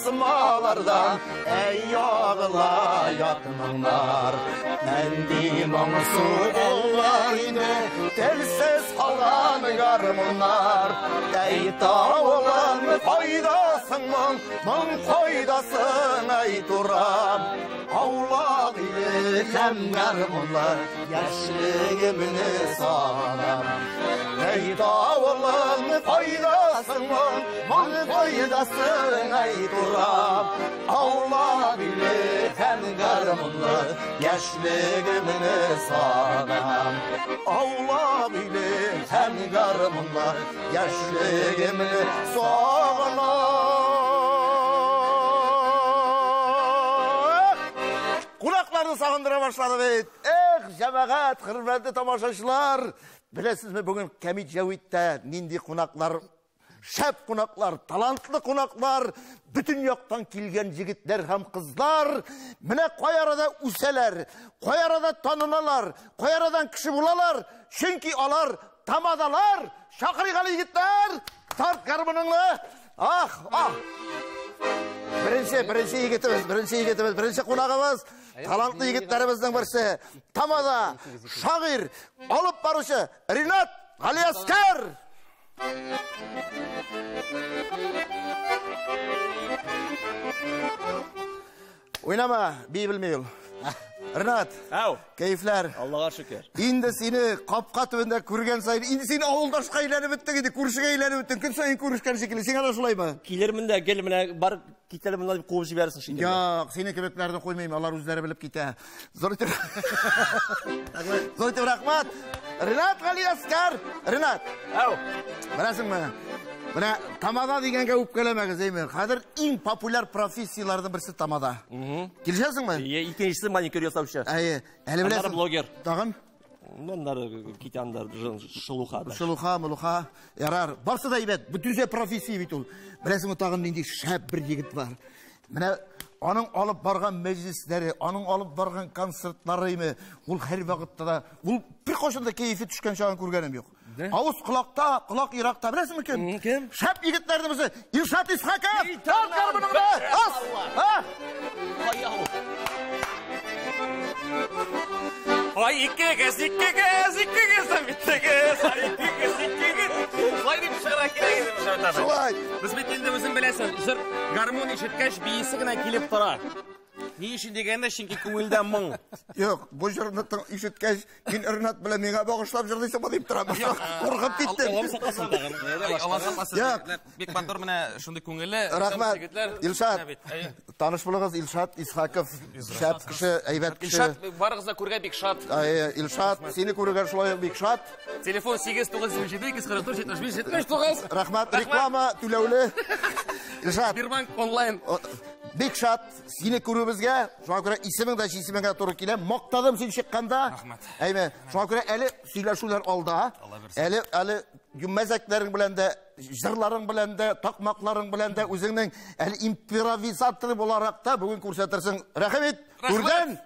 tasmalardan ey ağlayatmınlar. Endi moңsu ollaydı telsiz kalan garmonlar. Ey tağılan faydasın mın faydasın ey duram. Ağlak ilkem garmonlar yaşlığımını sağlam. Ey tağılan faydasın mın faydasın ey duram. Ağlak ilkem garmonlar yaşlığımını sağlam. Ağlak ilkem garmonlar yaşlığımını sağlam. Kulaklarını sağındıra başladı beyt. Cemaat, hürmetli tamaşaçılar. Bilesizmi bugün Kemik Javit'te nindi konaklar, şep konaklar, talantlı konaklar, bütün yoktan kilgen jigitler hem kızlar. Mine koy arada üseler, koy arada tanınalar, koy aradan kişi bulalar. Çünkü alar, tamadalar, şakırıgalı yigitler. Tart garmınınla. Ah, ah. Birinci yigitimiz, birinci konağımız. Talantlı yigitlerimizden birisi. Tamada, şagir, alıp barışı, Rinat Galiasker. Oynama, bilmeyil. Rinat, keyifler. Allah'a şükür. İndi seni kapka tübünde kürgen sayın, indi seni ağıldaşka ilanı bitti gidi, kurşuga ilanı bitti. Gün sayın kuruşkan şekilde, sen ana şulay mı? Kileriminde, gelimine, bar kitleriminde bir kovucu verirsin şimdi. Ya, seni kebeklerden koymayayım, Allah üzeri bilip gite. Zorutim rahmat. Rinat Galiasker. Rinat. Bilasın mı? Buna tamada degenge öpkelemegiz eymi. Kadir en popüler profesiyalardan birisi tamada. Gelişesin mi? İkincisi manikür yasavşı. Eli bilesin. Onlar blogger. Dağın? Onlar kitanlar, şuluha. Şuluha, muluha. Yarar. Barsı da ibet. Bütün şey profesiya bit ol. Bilesin o dağın indi şap bir yigit var. Buna onun alıp bargan meclisleri, onun alıp bargan konsertlarıyımı, ol her vakitte da, ol bir koşunda keyfi düşken şağın kurganim yok. Ağız kulakta, kulak Irak'ta. Bilesin mi kim? Kim? Şap yigitlerdi bizi. İlşat İshakov. Tart garbınımda. As. Ha? Ay iki kez, bitti kez. Ay iki kez. Vay deyip şıra kire gizim şartada. Şulay. Biz bittiğinde bizim bilesin. Jır garmon işitkeş biyisi gına kilip tura. Ne işin degende çünkü kümülden mın. Yok, bu jırnatın işitkeş, gün ırnat bile mega bağışlap jırdıysa bu deyip duram. Korkup gittim. Oğlum saklasın dağın. Alan saklasın. Yok. Bek Batur mine şunday köngüllü. Rahmat. İlşat. Tanış bulunuz İlşat İshakov. Şap kişi, aybet kişi. İlşat, barığızda kurga bek şat. İlşat, seni kurugar şulay bek şat. Telefon 8-9-27-244-75-79. Rahmat, reklama tülevli. İlşat. Birbank online. Bek şat, seni kurubizge. Şuna göre ismin de şisimine doğru kile. Moktadım seni çıkkanda. Rahmat. Ayme, şuna göre eli söyleşuler oldu ha. Eli gümmezeklerin bilende, jırların bilende, takmakların bilende, özünün eli improvizatörü olarak da bugün kursatırsın. Rahmet, kurdan.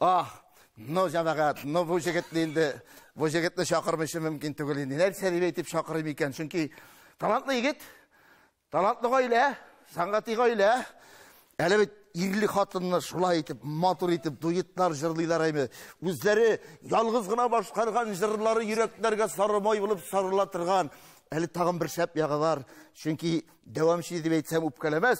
Ah, no cemaat, no bu jigitliğinde, bu jigitli şakırmışım mümkün tügülüğünde. Her seri beytip şakırım iken. Çünkü talantlı yigit, talantlı öyle, sangatı öyle. Eli bir irli hatınını şulay etip, matur etip, duyitlar, jırlılar ayımı. Özleri yalgızgına başkargan jırları yüreklerge sarımay bulup sarılatırgan. Eli tağın bir şep yağı var. Çünkü devamşı edip etsem öpkelemez.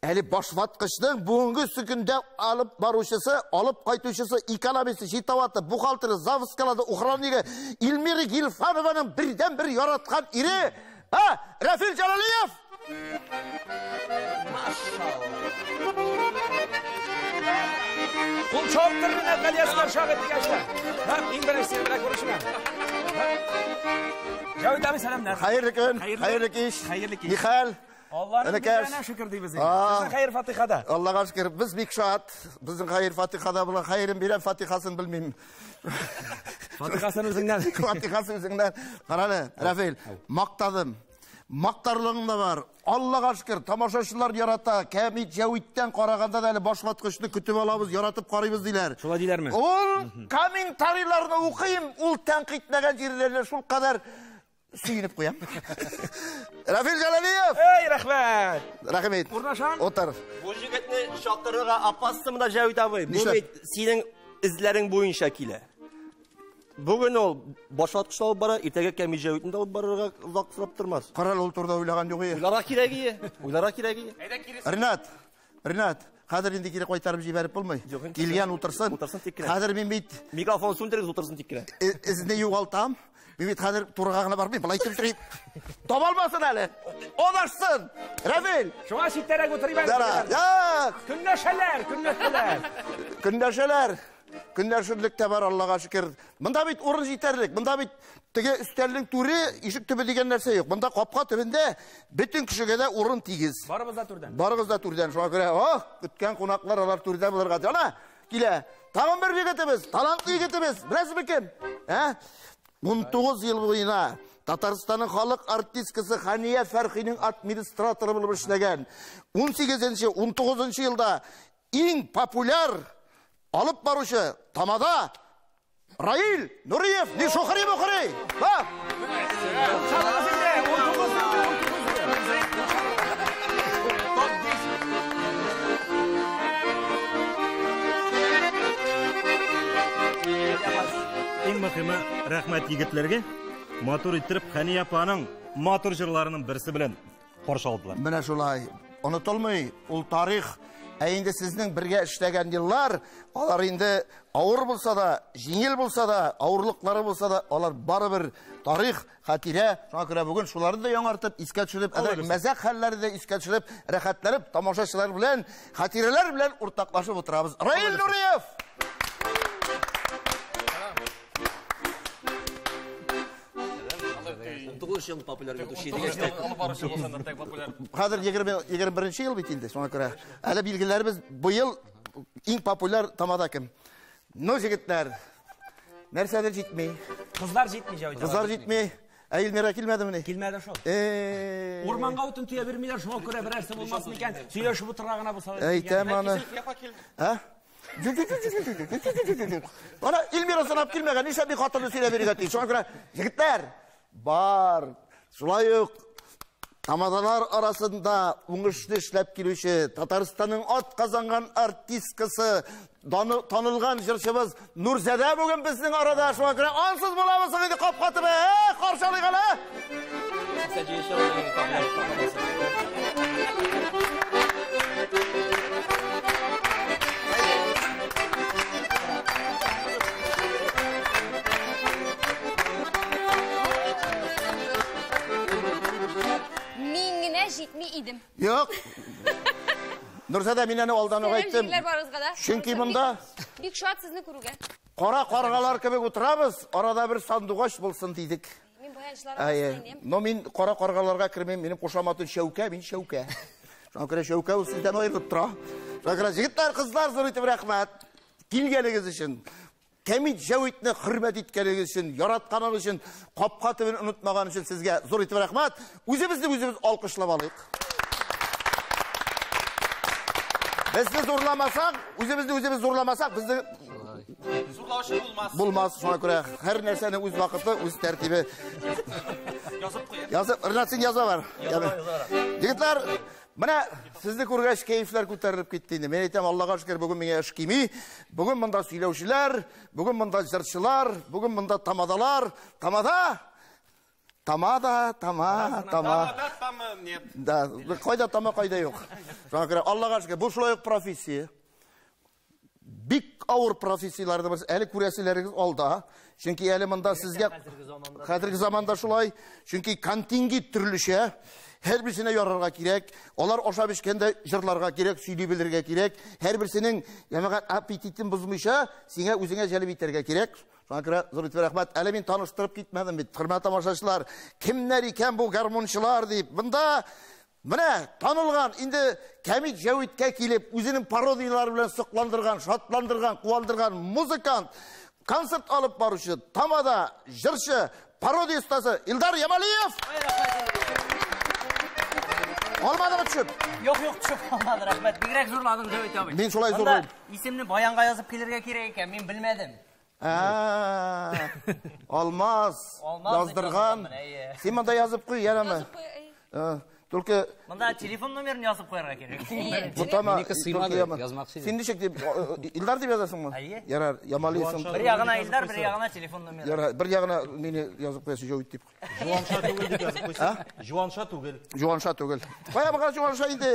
Eli başvatqışның buğungu sükünde alıp baruşысы, alıp qaytuşысы, ekonomisi, şitavatı, buhaltırı, zavıskaladı, uxraniga, İlmiri Gilfanovanың birden bir yaratkan iri. Ha, Rafil Jalaliyev. Kul çoğuptırına Galiasker şağıtı geçti. İn bırak seni bırak konuşma. Cavit abi selamlar. Hayırlı gün, hayırlı iş. Mikhal. Allah'ın birine şükür deyip bizin. Sizin hayır Fatiha'da. Allah'a şükür. Biz bir şahat. Bizim hayır Fatiha'da bulan hayırın bilen Fatiha'sını bilmeyeyim. Fatiha'sını üzerinden. Fatiha'sını üzerinden. Karane, Rafil. Maktadım. Maktarlığım da var. Allah'a şükür. Tamaşaçılar yarata. Kemik Javit'ten qaraganda da başvatqışını kütüp alabız, yaratıp qarayız deyler. Şula deyler mi? Ol kommentariyalarını okuyayım. Ol tenkitleyen yerlerine şul kadar suyunup koyam. Рафил Жалалиев. Ey rahmat. Рахмет. Урнашан. Отыр. Bu jigitni chaqirig'a apasimi da Javit abi. Bu Nisha. sening izlaring bo'yicha kela. Bugun ol boshlatqichda olib boradi, ertaga kam Javitni olib borarga uzoq sirab turmas. Qaral ol turda o'ylagan yo'q ey. Ularga keragi. Ularga keragi. Rinat. Qadir endi kelib qaytarib jibarib bo'lmay. Kelgan o'tirsin. O'tirsin tekkina. Qadir men bit Mikrofon so'ndirib o'tirsin tekkina. izni yo'g'altam. Men bit Qadir turg'ag'ini bormay, bilay turib. Topolmasin hali. Odashsin. Ravil. Şuna sittere götüreyim. Dara. Yo'q. Künneşeler. Күндәшәләр. Күндәшүлектә бар Аллага шөкер. Монда бит урын җитәрлек. Монда бит теге өстәлнең түрі ишек төбе дигән нәрсә юк. Монда капка төбендә бөтен кешегә дә урын тигез. Barımız da türden. Барыгыз да түрдән. Шуңа күрә, көткән кунаклар алар түрдә булырга. Ана, килә. Тагын бер егетебез, талантлы егетебез. Беләсезме кем? 19 ел буена Татарстанның халык артисткасы Хания Фәрхинең администраторы булып эшләгән. 18-19 елда иң популяр алып баручы тамада Раил Нуриев не шохри бохри. Бак. Ең мөхиме рәхмәт егетләргә. Матур иттереп Хания апаның матур җырларының берсе белән каршы алдылар. Менә шулай. Онытылмый, ул тарих. Инде сезнең бергә эшләгән еллар, алар инде авыр булса да, җиңел булса да, авырлыклары булса да, алар барыбер тарих, хатирә. Шуңа күрә бүген шуларны да яңартып, искә төшереп, мәзәк хәлләрне дә искә төшереп, рәхәтләнеп, тамашачылар белән, хатирәләр белән уртаклашып утырабыз. Раил Нуриев! Yıl popüler bir şey diye. Хәзер 21 ел бит инде, шуңа күрә. Әле билгеләребез бу ел иң популяр тамада кем? Ну, җегетләр, нәрсәдер җитми. Kızlar gitmeyecek. Кызлар җитми. Эльмира килмәдеме? Kilmede şol. Ormanga otun tüye vermiyorlar, şuna göre birerse bulmasın iken. Söyleşi bu tırağına bu savaşı. Әйтәм аны. Ha? Ana Эльмира санап килмәгән, нишләп бик хатыны сөйләп бирергә тиеш? Шуңа күрә, җегетләр, бар. Шулай ук тамадалар арасында уңышлы эшләп килүче Татарстанның ат казанган артисткасы, танылган җырчыбыз Нурзәдә бүген безнең арада. Шуңа күрә ансыз булабыз инде капкатып, каршылыйк әле. Jitmi idim. Yok. Nurзада мен аны алдан әйттем. Чөнки монда бик шат сезне күрүгә. Кара каргалар кебек утырабыз, арада бер сандугач булсын дидек. Мин баянчыларга әйтәм. Но мин кара каргаларга кирмәм, минем кушаматым Шәүкә, мин Шәүкә. Шуңа күрә Шәүкә ул сездән аерылып тора. Шуңа күрә җегетләр, кызлар, зур итеп рәхмәт. Килгәнегез өчен. Кәмит Җәвитне хөрмәт иткәнегез өчен, яратканыгыз өчен, капка төбен онытмаган өчен сезгә зур итеп рәхмәт. Үзебезне үзебез алкышлап алыйк. Безне зурламасак, үзебезне үзебез зурламасак, безне Зурлаучы булмас. булмас. Шуңа күрә һәр нәрсәне үз вакыты, үз тәртибе. Язып куя. Язып, Ринат яза бар. Егетләр, менә сезне күргәч кәефләр күтәрелеп китте инде. Мен әйтәм, Аллага шөкер, бүген миңа эш кими. Бүген монда сөйләүчеләр, бүген монда җырчылар, бүген монда тамадалар. Тамада. Нет. Да, кайда тама, кайда юк. Шуңа күрә Аллага шөкер, бу шулай ук профессия. Бик авыр профессияларда бар. Әле күрәселәрегез алда. Чөнки әле монда сезгә хәзерге заманда шулай. Чөнки контингент төрлечә. Һәр берсенә ярарга кирәк. Алар ашап ишкәндә җырларга кирәк, сөйли белергә кирәк. Һәр берсенең ямагат аппетитын бузмыйча, сиңа үзеңә җәлеп итәргә кирәк. Шуңа күрә зур итеп рәхмәт. Әле мин таныштырып китмәдем бит. Хөрмәт тамашачылар, кемнәр икән бу гармунчылар дип. Монда менә танылган, инде Кәмит Җәвиткә килеп, үзенең пародиялары белән сокландырган, шатландырган, куандырган музыкант, концерт алып баручы, тамада җырчы, пародия остасы Илдар Ямалиев. Olmadı düşüp? Yok düşüp olmadı rahmet. Bigrek zorladın Cevdet abi. Ben şolay zorlayım. İsimni bayanға yazıp gelirge gerek eken, men bilmedim. Olmaz. Yazdırgan. Sen bunda yazıp koy, yaramı. Только Мында телефон номерін жазып қойырға керек. Бұтама, Менікі сыймады, yazмақшы еді. Сен нешек деп, Илдар деп жазасың ма? Әйе. Ярар, Ямалисын. Бір жағына Илдар, бір жағына телефон номері. Ярар, бір жағына мені жазып қоясың, жауит деп. Жуанша түгел деп жазып қойса. Жуанша түгел. Жуанша түгел. Қоя бұға жуанша енді,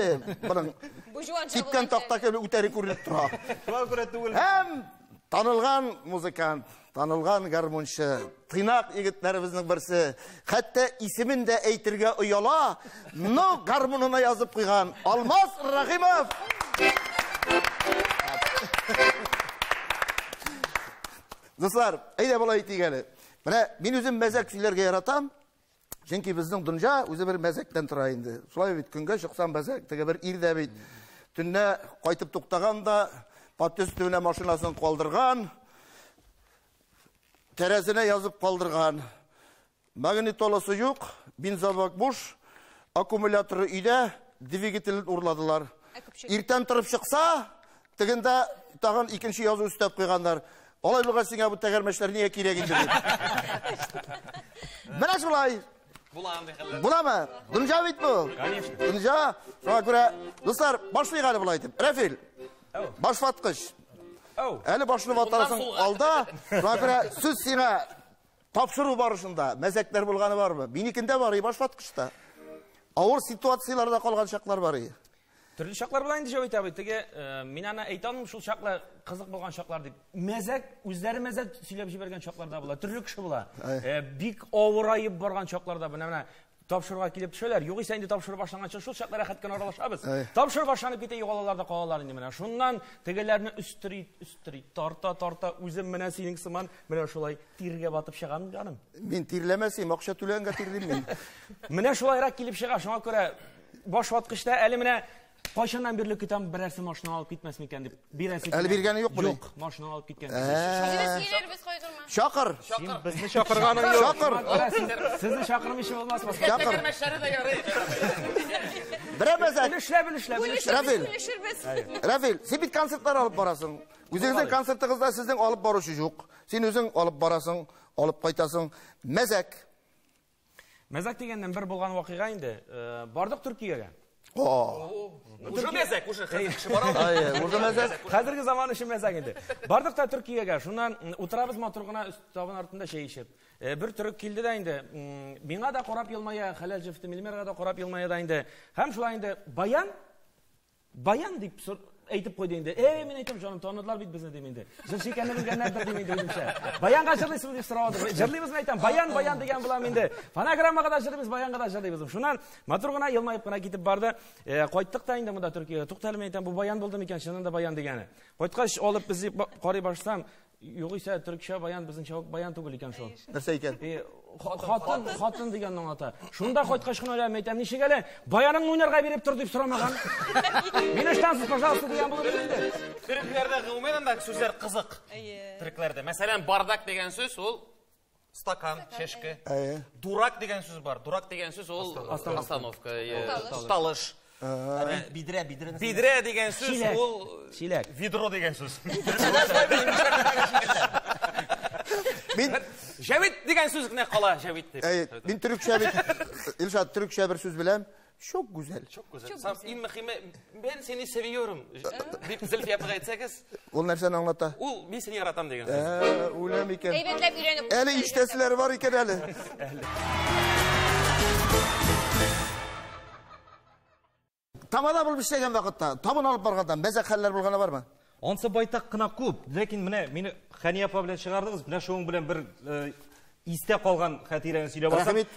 бұның Bu juan типтен тақта келі үтәрі көрініп тұра. Жуан көрет түгел. Hem tanılgan muzikant, tanılgan garmonшы, тыйнақ егітлеріміздің бірсі, хәтті исімін де әйтірге ұяла, но гармонына yazып қойған Алмаз Рахимов. Достар, әйде бұл әйтігені. Мен өзім мәзәк сөйлерге яратам, çünkü біздің дүнжа өзі бір мәзәктен тұра енді. Солай бейт, күнге шықсам мәзәк, теге бір ирде бейт. Түнне қайтып тоқтағанда, паттөс төне машинасын қалдырған, тәрәзіне yazып қалдырған. Магнитоласы жоқ, бензобак буш, аккумуляторы үйде, двигателін ұрладылар. Иртен тұрып шықса, тегінде тағын екінші yazı үстеп қойғандар. Олай бұлға сіңе бұл тәгәрмешлер неге керек енді деп. Мінәш бұлай? Бұлама? Дүнжа бейт бұл? Дүнжа? Соға көре, достар, башлайық әлі бұлай деп. Рәфил, баш ватқыш. Әлі башыны ваттарасың алда, соға көре, сөз сіңе тапшыру барышында мәзәктер болғаны бар ма? Менікінде бар, баш ватқышта. Ауыр ситуацияларда қалған шақлар бар. Түрлі шақлар болайын деп жауайт абай. Теге, мен ана айтаным шул шақлар қызық болған шақлар деп. Мәзәк, өздері мәзәк сөйлеп жіберген шақларда бола. Түрлі кіші бола. Бик ауырайып барған шақларда. Мына тапшыруға келіп түшелер. Йоғи сәйінде тапшыру башланған шыл шақлар әқәткен аралашабыз. Тапшыру башланып кете еғалаларда қалалар енді мына. Шуннан тегелеріні үстірейт, тарта, өзім мына сенің сыман, мына шулай тирге батып шығамын жаным. Мен тирлемесейм, ақша түленге тирдім мен. Мына шулайрақ келіп шыға, шуңа көре баш ватқышта әлі мына Қашаннан бірлік кетем бірәрсі машина алып кетмес мекен деп. Әлі бергені жоқ бұны? Жоқ, машина алып кеткен. Biz koydurma. Шақыр. Сен бізді шақырғаның жоқ. Шақыр. Сізді шақырым іші болмас. Шақыр. Бірі мәзәк. Рәфил, сен бит концерттар алып барасың. Өзіңіздің концертті қызда сіздің алып барушы жоқ. Сен өзің алып барасың, алып қайтасың. Мәзәк. Мәзәк дегеннен бір болған уақиға енді. Бардық Түркияға. Уже мәзәк, уже кіші баралды. Уже мәзәк. Қазіргі заман үшін мәзәк енді. Бардық та Түркияға. Шунан отырабыз матұрғына үст табын артында шей ішіп. Бір түрік келді да енді. Меңа да қорап елмая, Халел жефті Милмерға да қорап елмая да енді. Хәм шулай енді баян деп әйтіп қойды енді. Мен айтам жаным, таныдылар бейт бізні деймінде. Жыршы екені білгенлердір деймінде өзімше. Баянға жырлайсыз деп сұрауады. Жырлаймыз мен айтам, баян деген бұлам енді. Фонограммаға да жырлаймыз, баянға да жырлаймыз. Шунан матұрғына елмайып қына кетіп барды. Қойттық та енді мұнда Түркияға. Тоқталым айтам, бұл баян болды мекен, шынын да баян дегені. Қойтқа олып бізді қори башсам, Yo'g'isa turkcha bayan bizning chavuk bayan tugul ekan shu. Narsa ekan? Xotin deganning oti. Shunda qo'ytqashqin o'ylayman, aytam, "Nishigale bayaning o'ynarga berib tur" deb so'ramagan. Meni ishtansiz, пожалуйста, degan bo'lib edi. Türklerde umumen sözler kızık. Türklerde. Mesela bardak degen söz ol stakan, şeşke. Durak degen söz var. Durak degen söz ol остановка, talış. Bidre degen söz ol vidro degen söz. Javit degen söz ne kala Javit deb. Ben Türkçe İlşat Türkçe bir söz bilem. Çok güzel. Çok güzel. Ben seni seviyorum. Bir zilf yapıp etseniz. Ol nerseni anlata. Ben seni yaratam degen söz. Öyle mi iken? Eyvetlep ürenip. Eli iştesileri var iken eli. Tamada бұл біштеген вақытта, табын алып барғандан, мәзәк хәлләр болғаны бар ма? Онсы байтақ қына көп. Лекін мені Хәния апа білен шығардыңыз, міне шоуың білен бір исте қалған хәтирәні сөйлеп алсам. Рахмет.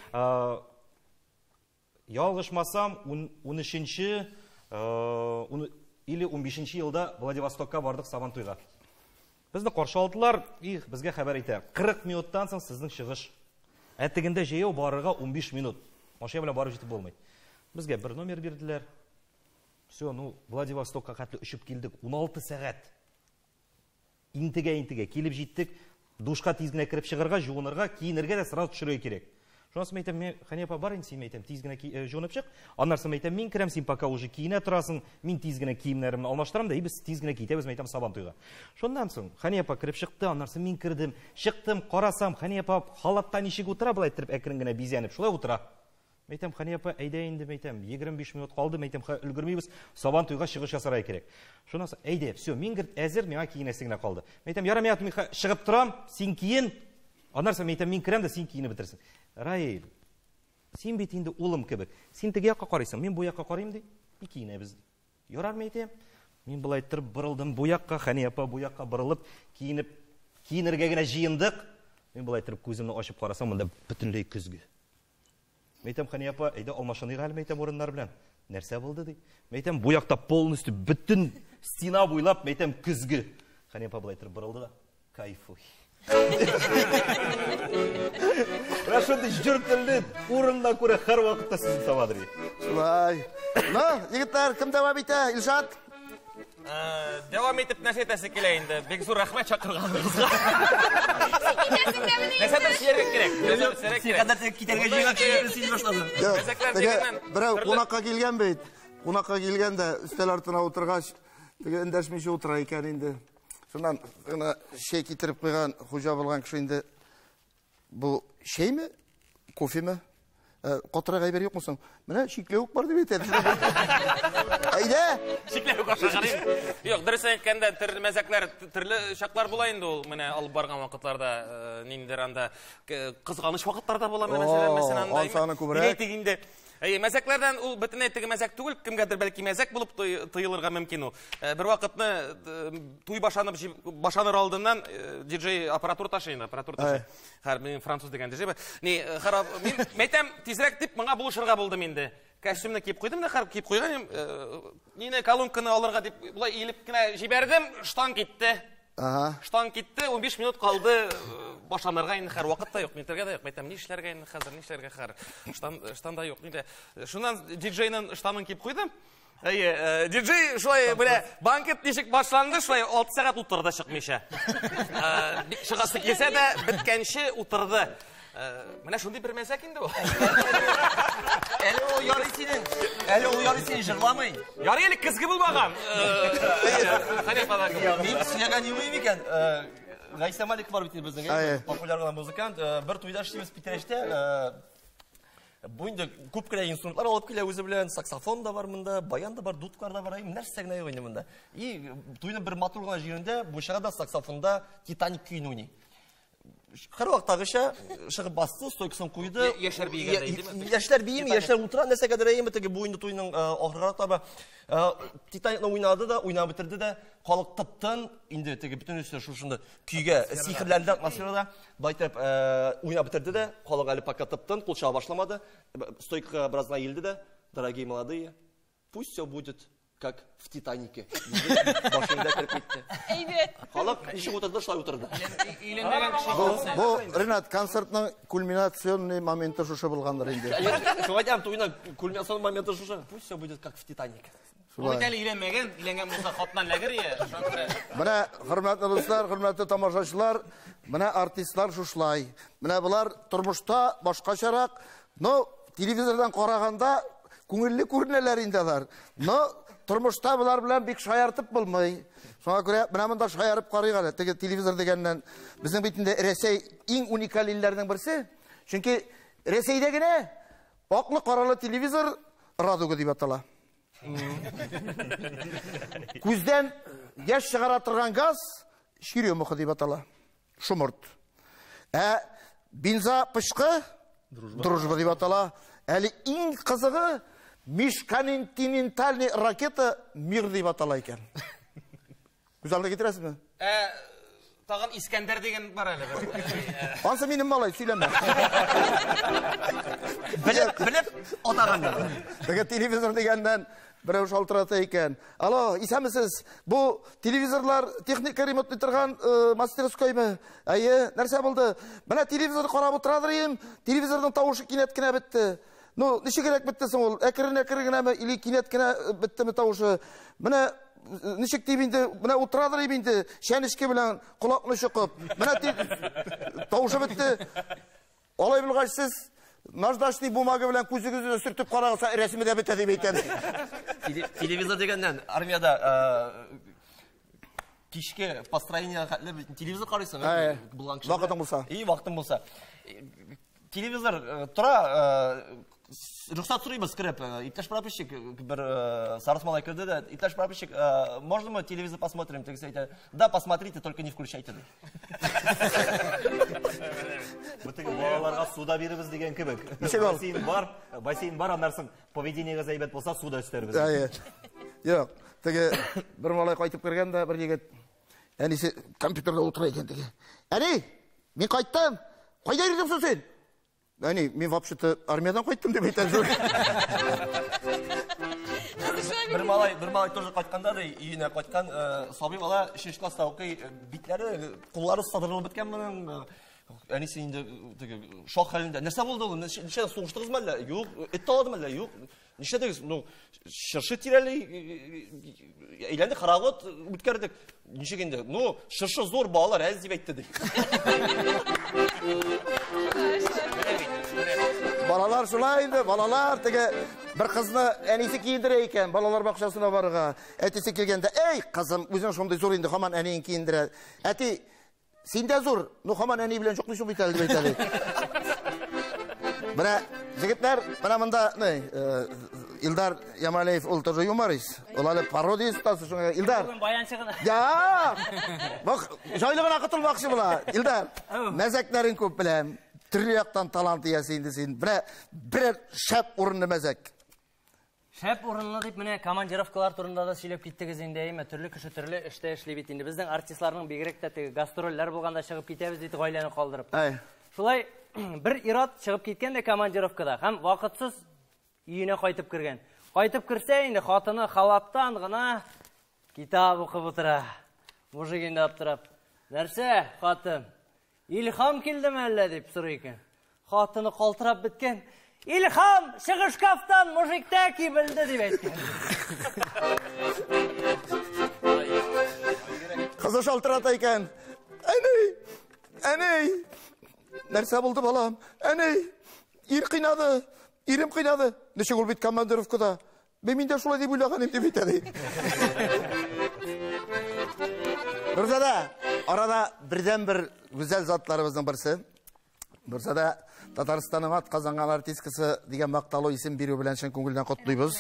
Ялғышмасам, 13-ші или 15-ші елда Владивостокқа бардық Сабантуйға. Бізді қоршы алдылар, бізге хәбәр етті. 40 минуттан соң сіздің шығыш. Әттігінде жеу барыға 15 минут. Машина білен барып жетіп болмайды. Бізге бір номер берділер. Все, Владивостокқа қатлы үшіп келдік. 16 сағат. Интіге келіп жеттік. Душқа тезгіне кіріп шығырға, жуынырға, кейінірге де сразу түшіруге керек. Шонасы мен айтам, Хәния апа барайын, сен айтам, тезгіне жуынып шық. Анарсы мен айтам, мен кірем, сен пока уже кейіне тұрасың, мен тезгіне киімнерімді алмаштырам да, біз тезгіне кейтеміз, мен айтам, Сабантуйға. Шондан соң, Хәния апа кіріп шықты, анарсы мен кірдім, шықтым, қарасам, Хәния апа халаттан ешек отыра, былай тұрып әкірінгіне безеніп, шулай отыра. Мәйтем, Хани апа, әйдә инде, мәйтем, 25 минут қалды, мәйтем, үлгермейбіз, сабан туйға шығыш жасарай керек. Шунасы, әйдә, все, мен әзір, меңа киінесігіне қалды. Мәйтем, ярым ят мен шығып тұрам, сен киін, анарса мәйтем, мен кірем де сен киіні бітірсің. Райл, сен бет енді олым кебек, сен теге яққа қарайсың, мен бояққа қарайым де, и киіне біз. Ярар мәйтем, мен бұлай тұрып бұрылдым бояққа, Хани апа бояққа бұрылып, киінірге генә жиындық. Мен бұлай тұрып көзімді ашып қарасам, мұнда бүтінлей күзгі. Мәйтем, Хани апа, әйді алмашынығы әлі мәйтем орынлар білән. Нәрсе болды дей. Мәйтем, бояқта полностью бүтін стена бойлап, мәйтем күзгі. Хани апа бұлай тұрып бұрылды да, кайфуй. Рашонды жүртілді, орында көре қар уақытта сізін сабадыр. Шулай. Ну, егіттер, кім давам ете, Илшат? Devam etip нәрсе етәсі келе енді. Бек зор рахмет шақырғаныңызға. Нәрсе бір серек керек. Сен қадар кетерге жиғақ шешімін сен башладың. Бірі қонаққа келген бейт. Қонаққа келген де үстел артына отырғаш, үндәшмеше отыра екен енді. Сондан шей кетіріп қойған, қожа болған кіші енді, бұл шей ме? Кофе ме? Қотырақ айбер yok musun? Міне шиклеуік бар деп етеді. Әйде? Шиклеуік аша қарайын. Жоқ, дұрыс айтқанда түрлі мәзәклер, түрлі шақлар болайынды ол. Міне алып барған вақытларда, нендер анда қызғаныш вақыттарда бола ме мәселен. Мәзәкләрден ул бөтен әйтеге мәзәк түгел, кемгәдер бәлки мәзәк булып тыелырга мөмкин ул. Бер вакытны туй башаныр алдыннан диджей аппаратура ташыйны, Һәр мен француз дигән диджей. Ни, харап, мин мәйтәм тизрәк дип моңа булышырга булдым инде. Костюмны киеп куйдым да, харап киеп куйган. Нине колонканы алырга дип булай иелеп кенә җибәрдем, штан китте. Штан китте, 15 минут қалды башанырға енді қар уақытта жоқ, ментерге да жоқ. Мәйтем, не ішлерге енді қазір, не ішлерге қар. Штанда жоқ. Шунан диджейнің штанын кеп қойдым. Диджей шулай банкет нешік башланды, шулай 6 сағат ұтырды шықмеша. Шығасы кесе де біткенші ұтырды. Мына шундай бір мәзәк енді бұл. Әлі ол яры сенің жырламай. Яры елі кізгі болмаған. Мен сүйеға не ойым екен? Ғайса Малик бар бітін біздің, популярған музыкант. Бір тойда іштеміз Питереште. Бұл енді көп кілі инструментлар алып келе өзі білен, саксофон да бар мұнда, баян да бар, дудкар да бар, нәрсәгін ай ойны мұнда. И тойның бір матурған жерінде, бұшаға да саксофонда Титаник күйін ойны. Қар уақыттағыша шығып басты, стойкысын қойды. Яшар бейгенде. Яшар бейім, яшар ұтыра, нәсә кәдір әйім бітігі бұл енді тойының ақырға табы. Титаникны ойнады да, ойнап бітірді де, қалық тыптын, енді бүтін өсі шушынды күйге сихірләнді атмосферада, байтып ойнап бітірді де, қалық әлі пака тыптын, қолшаға башламады, стойкыға біразына елді де, дорогие молодые, пусть все будет как в Титанике. Машинда кіріп кетті. Әйбет. Халық іші отырды, шылай отырды. Бұл, Ренат, концертның кульминационный моменті шушы болғандар енді. Шулай дәм, тойның кульминационный моменті шушы. Пусть все будет как в Титанике. Ол әлі үйленген болса қатынан ләгір е. Міне, құрметті достар, құрметті тамашашылар, міне артистлар шушлай. Міне бұлар тұрмышта башқашарақ, но телевизордан қарағанда көңілі көрінелер индалар. Но тұрмышта бұлар білән бек шаяртып болмай. Соңа көре, мына мұнда шаярып қарайғалы. Теге телевизор дегеннен біздің бетінде Ресей ең уникал елдердің бірсі. Чүнки Ресейдегіне ақлы қаралы телевизор радуга деп атала. Көзден яш шығара тұрған газ ширемұқы деп атала. Шумырт. Бенза пышқы дружба деп атала. Әлі ең қызығы межконтинентальный ракета мир деп атала екен. Көзалда кетіресіз бі? Тағын Искәндер деген бар әлі. Ансы менің малай, сөйлеме. Біліп, отағанда. Деге телевизор дегеннен біреу шалтырата екен. Ало, исәмісіз, бұл телевизорлар техника ремонтны тұрған мастерской ме? Әйе, нәрсе болды? Мына телевизорды қарап отырадыр ем, телевизордың тауышы кинет кіне бітті. Ну, неше керек біттісің ол? Әкірін әме, или кинет кіне бітті ме тауышы? Мына нешек дейбінде, мына отырадыр ебінде, шәнішке білен құлақны шықып, мына тауышы бітті. Олай білғашсыз, наждашный бумага білен көзі сүртіп қарағыса рәсімі де бітті деп ейтен. Телевизор дегеннен, армияда кешке построение телевизор қарайсың. Вақытың болса. Вақытың болса. Телевизор тұра рұқсат сұраймыз кіріп, ипташ прапорщик бір сарыс малай кірді де, ипташ прапорщик, можно мы телевизор посмотрим? Тегісі айтады, да, посмотрите, только не включайте. Бұтығы балаларға суда беріміз деген кебек. Бассейн бар, анарсың поведениеға зайбет болса, суда үстеріміз. Жоқ, теге бір малай қайтып кірген де, бір егет, әнесі компьютерде отыра екен теге. Әне, мен қайттым, қайда ердімсің сен? Әне, мен вообще-то армиядан қайттым деп айтады жоқ. Бір малай тоже қайтқанда да, үйіне қайтқан, сабый бала 3 класста оқи, битлері, қоллары садырылып біткен мұның, әнесі енді шоқ халінде. Нәрсе болды ол? Неше соғыштығыз мәлі? Жоқ, етті аладым әлі? Жоқ. Неше дегіз, шыршы тирәлі, әйленді қарағыт өткердік. Неше кенде, шыршы зор балалар әз деп айтты дейді. Балалар шулайды, балалар теге бір қызны әнесі киіндіре екен, балалар бақшасына барыға. Әтесі келгенде, ей қызым, өзің шондай зор енді, қаман әнейін киіндіре. Әті, сен де зор, қаман әней білен жоқ дейсің бейтәлі деп айтады. Мына жігіттер, мына мұнда Илдар Ямалеев, ол тоже юморист. Ол әлі пародия ұстасы шоңа. Илдар. Бүгін баяншығына. Жайлығын ақытылмақшы бұла. Илдар, мәзәклерін көп білем. Түрлі яқтан талант иясында сен. Бір шәп орынды мәзәк. Шәп орынлы деп міне командировкалар турында да сөйлеп кеттігіз енді әйме. Түрлі кіші түрлі іште ішлеп етінде. Біздің артистларының бегіректі гастроллер болғанда шығып кетеміз дейді ғайланы қалдырып. Шулай бір ират шығып кеткен де командировкада. Һәм вақытсыз үйіне қайтып кірген. Қайтып кірсе енді қатыны халаттан ғана китап оқып отыра. Мужик енді аптырап. Нәрсе, қатын? Илхам келді ме әлі деп сұрай екен. Қатыны қалтырап біткен. Илхам шығыш шкафтан мужикті кибілді деп айткен. Қызы шалтырата екен. Әней, нәрсе болды балам? Әней, ирім қинады. Неше ол бет командировкада. Мен де шулай деп ойлағаным деп айтады. Бірзада, арада бірден бір güzel затларымыздың бірсі. Бірзада Татарстанның ат қазанған артисткасы деген мақталы исім беру білен шын көңілден құттылайбыз.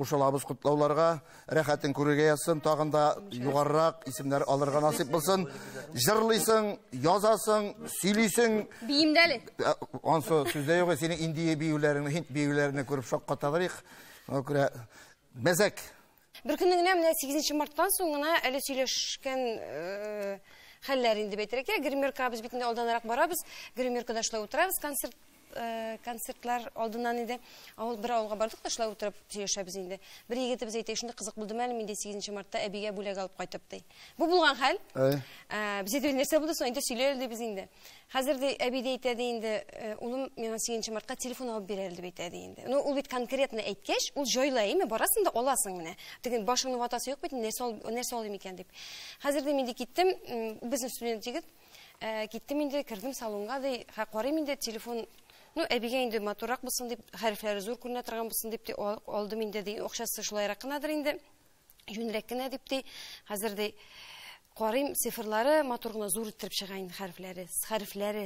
Ушалабыз құттылауларға, рәхәтін көреге ясын, тағында юғарырақ исімдер алырға насип болсын. Жырлайсың, язасың, сөйлейсің. Бейімдәлі. Онсы сөзде еуге сенің Индия бейулеріні, Хинт бейулеріні көріп шоққа тағырық. Мәзәк. Бір күніңіне міне 8 марттан соңына әлі сөйлешкен хәлләрін деп әйтірек. Гримерка біз бетінде алданарақ барабыз. Гримеркада шылай отырабыз, концертлар алдынан еді. Бір ауылға бардық та шылай отырып сөйлешабыз енді. Бір егеті біз әйтек шында қызық болды мәлім енді 8 мартта әбиге бөлек алып қайтыпты. Бұл болған хәл. Біз әйтек нәрсе болды, соң енді сөйлелді біз енді. Қазірде әбиде айтады енді, ұлым мен 8 мартқа телефон алып берелді бейтеді енді. Ол бет конкретно әйткеш, ол жойлай еме, барасың да оласың міне. Деген башыңның ватасы жоқ бетін, нәрсе ол екен деп. Қазірде менде кеттім, біздің студент егіт, кеттім енді, кірдім салонға да, қарай менде телефон, әбиге енді моторрақ болсын деп, хәріфлері зор көріне тұрған болсын деп, алдым енді де, оқшасы шулайрақ қынадыр енді, жөнірек кіна деп де, қазірде Қарайым цифрлары моторғына зор үттіріп шығайын харфлері,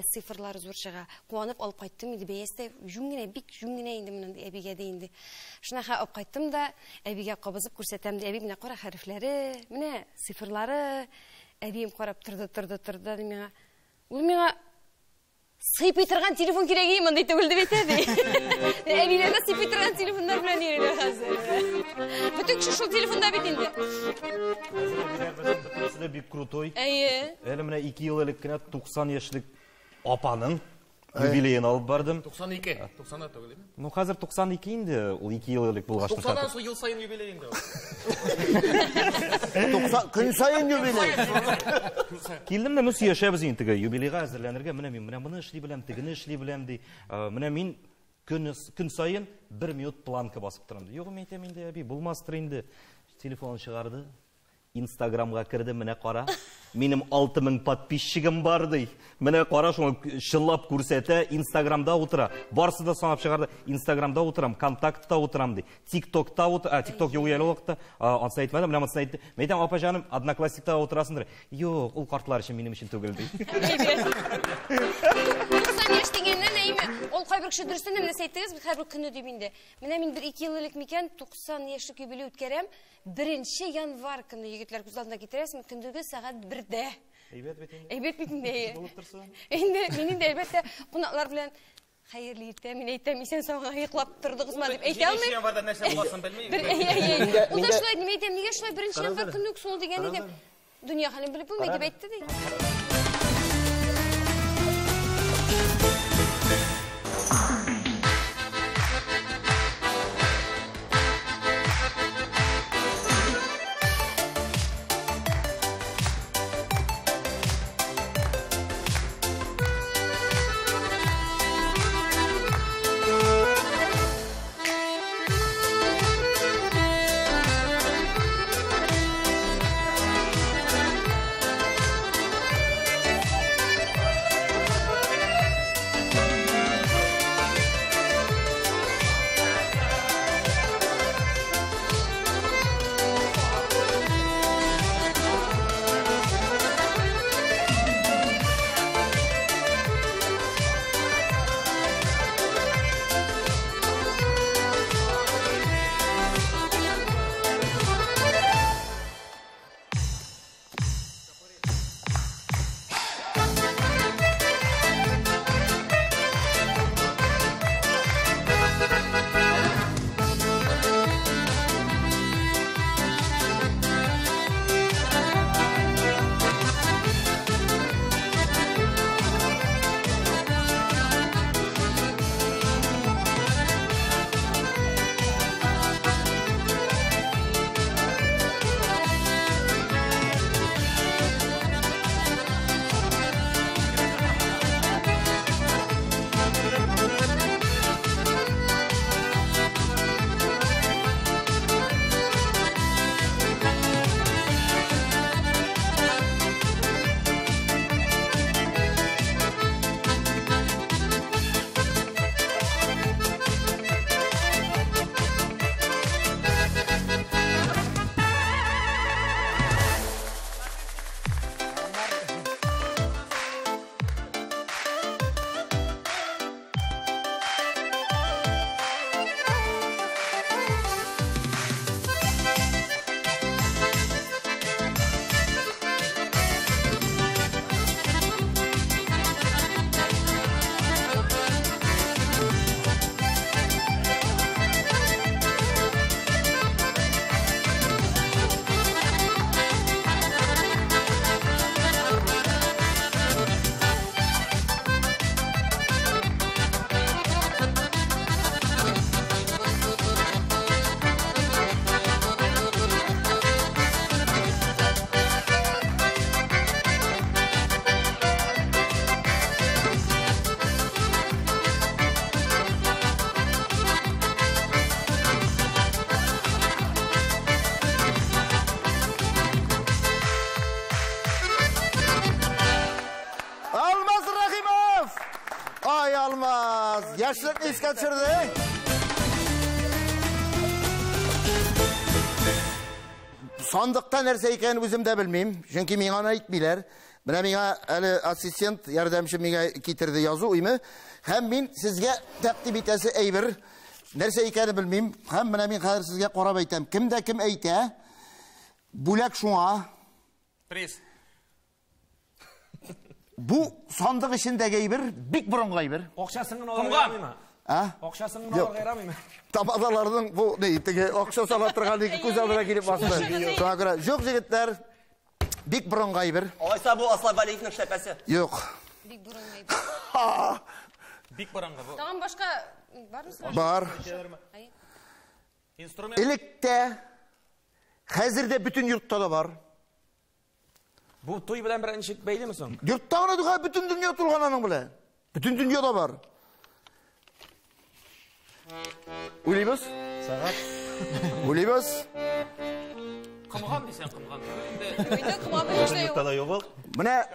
цифрлары зор шыға. Қуанып алып қайттым, еді бейесті, жүнгіне, бик жүнгіне енді мұнын әбиге дейінді. Шынаға алып қайттым да, әбиге қабызып көрсетемді. Әбі міне қора харфлері, міне цифрлары, әбиім қарап тұрды. Ол меға сыйып етірған телефон керегі емін дейді өлді бетеді. Әбилерді сыйып етірған телефондар білен ерелі қазір. Бүтін кіші шыл телефонда бетінде. Сізді бик крутой. Әйе. Әлі міне 2 ел әліккіне 90 ешілік апаның юбилейін алып бардым. 92, 90 төгілі ме? Ну, қазір 92 енді, ол 2 ел әлік болғашын. 90-дан сол ел сайын юбилейінде. Күн сайын юбилей. Келдім де мүс ешәбіз ентігі юбилейға әзірленерге, міне мұны ішлей білем, тігіні ішлей білем дей. Міне мен күн сайын 1 минут планка басып тұрамды. Еғым етем енді, әбей, болмастыр енді. Телефонын шығарды. Инстаграмға кірді, міне қара. Менің 6000 подписчигім бар дей. Міне қара, шоны шылап көрсеті, Инстаграмда отыра. Барсы да санап шығарды. Инстаграмда отырам, контактта отырам дей. Тиктокта отырам, тикток еу елі оқты. Ансын айтмады, міне мұнсын айтты. Мейтен, апа жаным, одноклассникта отырасыңдыр. Йоқ, ол қартлар үшін менің үшін төгілді. 90 яш дегеннен әйме. Ол кайбер кеше дөрестән менә әйттегез, һәрбер көнне дип инде. Менә мин 1-2 ел элек микән 90 яшьлек юбилей үткәрәм. 1 январь көнне егетләр күз алдына китерәсез, көндәге сәгать 1-дә. Әйбәт бит инде. Инде мин инде әлбәттә кунаклар белән хәерле иртә, мин әйтәм, исән саңга йоклап тордыгызмы дип әйтә алмыйм. 1 январьда нәрсә буласын белмим. Ул да шулай дип әйтәм, нигә шулай 1 январь көнне сул дигән идем. Дөнья хәлен белеп булмый дип әйтте ди. Yaşlık iz kaçırdı. Sandıkta nerse eken özüm de bilmeyim. Çünkü mingana itmiler. Bana minga asistent yardımcı minga getirdi yazı uyumu. Hem min sizge takdim etesi eyber. Nerse ekeni bilmeyim. Hem bana min kadar sizge korab eytem. Kimde kim eyte? Bulak şuna. Priz. Bu sandık içindeki eyber, big burun eyber. Okşasının olur yaramıyım. Ha? Okşasının olur yaramıyım. Tamadalarının bu neydi? Okşa salatırgan iki göz aldına gelip bastı. Sonra göre, yok jigitler, big burun eyber. Oysa bu Aslay Valiyev'nin şepesi. Yok. Big burun eyber. Big burunga bu. Tamam başka var mı? Var. İnstrument. Elikte, hazırda bütün yurtta da var. Bu toy bilen bir nişik beyli misin? Yurtta ona bütün dünya turgananın bile. Bütün dünyada var. Uyluyuz? Saat. Uyluyuz? Kımgan desen kımgan. Uyda kıma bir şey yok. Yurtta da yok ol. Buna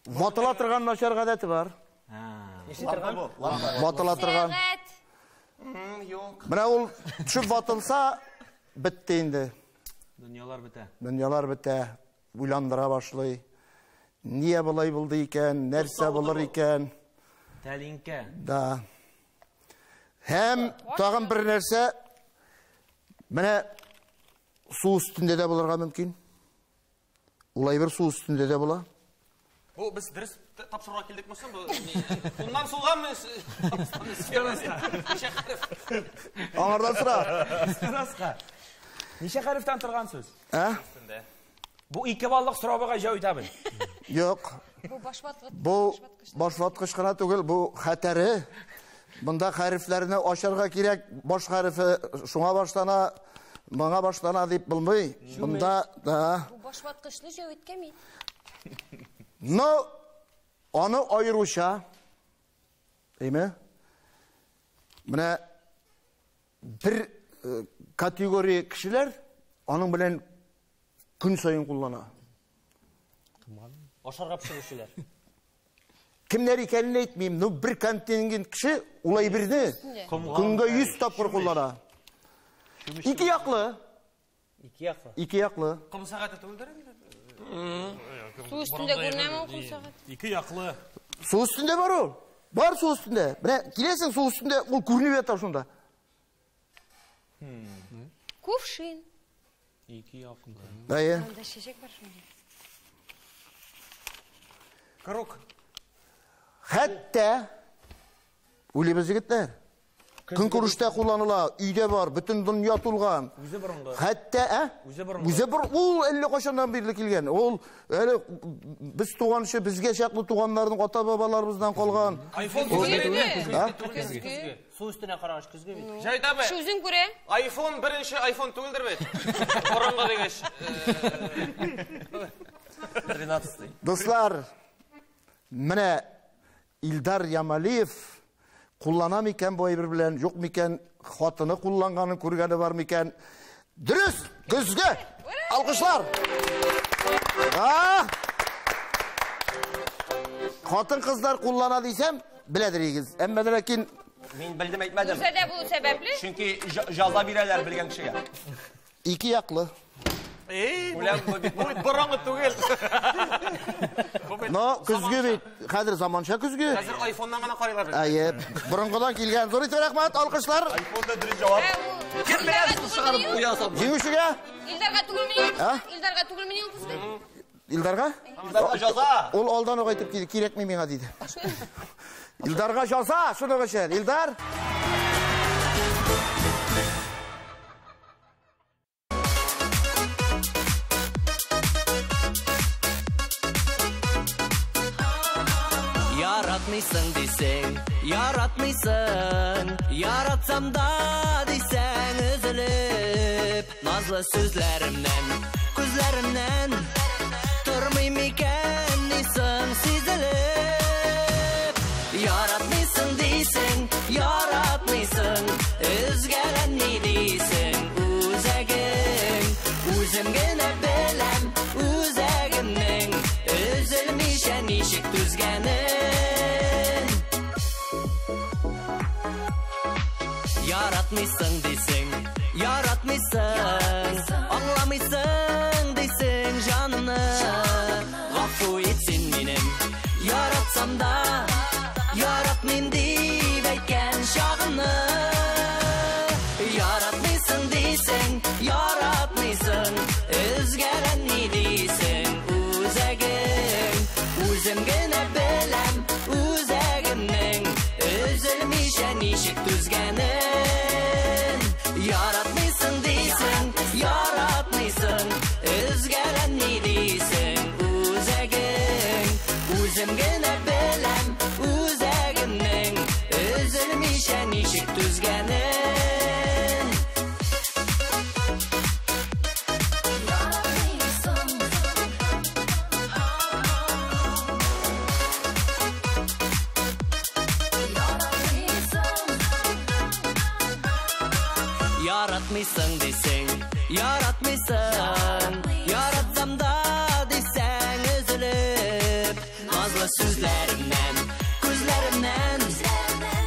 vatılatırgan naşar gadeti var. Vatılatırgan. Seyret. Buna ol şu vatılsa bitti indi. Dünyalar bite. Dünyalar bite. Uylandıra başlay. Niye bulay buldu iken, nerse bulur iken. Тәлинке. Да. Hem tağın bir нәрсе, mene su üstünde de bulurga mümkün. Ulay bir su üstünde de bula. Bu biz dürüst tapşırığa keldik misin? Bundan soğuğa mı? Anardan sıra. Sırasqa. Неше харифтан тұрған сөз? He? Bu 2 ballık sorabıға жауап табын. Yok. Bu başvatqıç. Bu başvatqıç qana tugul, bu xatari. Bunda harflerini aşırıga kirek, boş harfi şuna başlana, bana başlana deyip bilmey. Bunda da... Bu başvatqıçlı jauap etkemeyin. No, onu ayıruşa, değil mi? Buna bir kategori kişiler, onun bilen gün sayın kullana. Ашарға пішірушілер. Kimler ekenini etmeyeyim, no bir kontingent kişi ulay birdi. Günde 100 tapır kullana. İki yaklı. İki yaklı. İki yaklı. Kum saati tüldür mi? Su üstünde görünemem kum saat. İki yaklı. Su üstünde var o. Var su üstünde. Bine giresin su üstünde, o görünüyor yatar şunda. Kuvşin. İki yaklı. Dayı. Onda şişek var şimdi. Kırık. Hatta uylabız yigitler. Gün kuruşta kullanıla, uyda var, bütün dünya tulgan. Uze burunga. Hatta, uze bir, ol 50 qoşandan birlik kelgen. Ol, öyle biz tuğan işi, bizge şaklı tuğanlarının ata babalarımızdan kolgan. iPhone Küzgü. Su üstüne qarağış күзге бит. Жайт abi. Şu üzüm göre. iPhone birinci iPhone tüldür mi? Oranga degeç. 13. Dostlar, mene İldar Yamaliyev kullanam iken bu bir bilen, yok miken hatını kullanganın kurganı var miken? Dürüst, gözge, alkışlar. Hatın kızlar kullana diysem, bilediriyiz. Emme de lakin... Men bildim etmedim. Bize de bu sebepli. Çünkü jaza bireler bilgen kişiye. İki yaklı. Ulan Bu burangı tügel. No, küzgü bit. Kadir zamança küzgü. Hazır iPhone'dan gana qaraylar biz. Ayıp. Burungudan kelgen. Zor iti rahmat, alkışlar. iPhone'da dürüst cevap. Kim bilir çıkarıp uyasam. Jingüşüge. İldarga tugulmenin. Ha? İldarga tugulmenin kızgı. İldarga? İldarga jaza. Ol oldan o qaytып kirek mi mena deydi. İldarga jaza, şunu geçer. İldar. Yaratmışsın deseng, yaratmışsın. Yaratsam da deseng üzülüp. Nazlı sözlerimden, gözlerimden durmayım iken nisan sizilip. Yaratmışsın deseng, yaratmışsın. Özgelen ne deseng, uzegin. Uzemgene belem, uzeginin. Üzülmişen işik düzgenin. Yaratmışsın deseng, yaratmışsın. Anlamışsın deseng canını. Gafu etsin benim, yaratsam da yaratmayın deyip etken şağını. Yaratmışsın deseng, yaratmışsın. Özgelen ne deseng, uzegin. Uzemgene belem, uzeginin. Üzülmişen işik düzgenin. Yaratmışsın deseng, yaratmışsın. Özgelen ne deseng, uzegin. Uzemgene belem, uzeginin. Üzülmişen işik düzgenin. Yaratmışsın deseng, yaratmışsın. Yaratsam da deseng üzülüp. Nazlı sözlerimden, gözlerimden